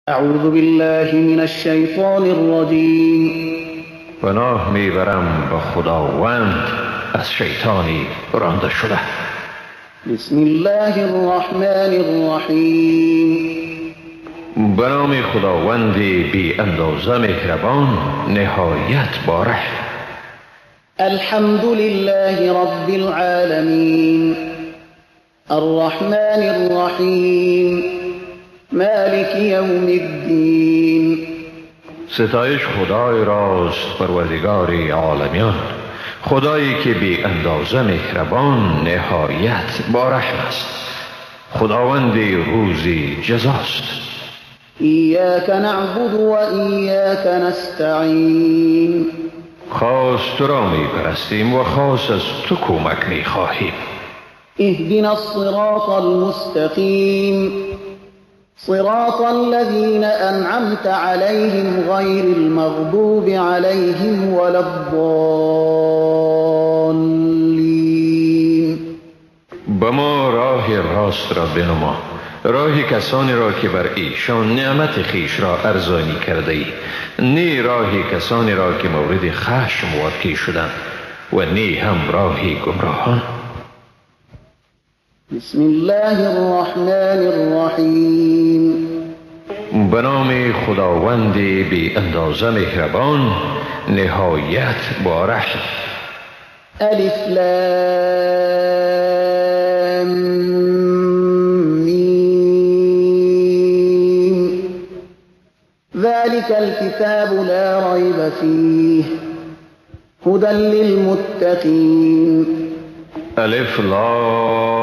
أعوذ بالله من الشیطان الرجیم. پناه میبرم به خداوند از شیطانی رانده شده. بسم الله الرحمن الرحیم. به نام خداوندی بی اندازه مهربان نهایت باره. الحمد لله رب العالمین الرحمن الرحیم مالک یوم الدین. ستایش خدای راست، پروردگار عالمیان، خدایی که بی اندازه مهربان نهایت بارحم است، خداوندی روزی جزاست. ایاک نعبد و ایاک نستعین. خاص تو را می پرستیم و خاص از تو کمک می خواهیم. اهدنا الصراط المستقیم صراط الذين أنعمت عليهم غير المغضوب عليهم ولا الضالين. به ما راه راست را بنما، راه کسانی را که بر ایشان نعمت خیش را ارزانی کرده ای، نی راه کسانی را که مورد خشم واقع شدند و نی هم راهی گمراهان. بسم الله الرحمن الرحیم. به نام خداوندی بی اندازه مهربان نهایت باره. الف لام میم. ذلك الكتاب لا ريب فيه هدى للمتقين. الف لام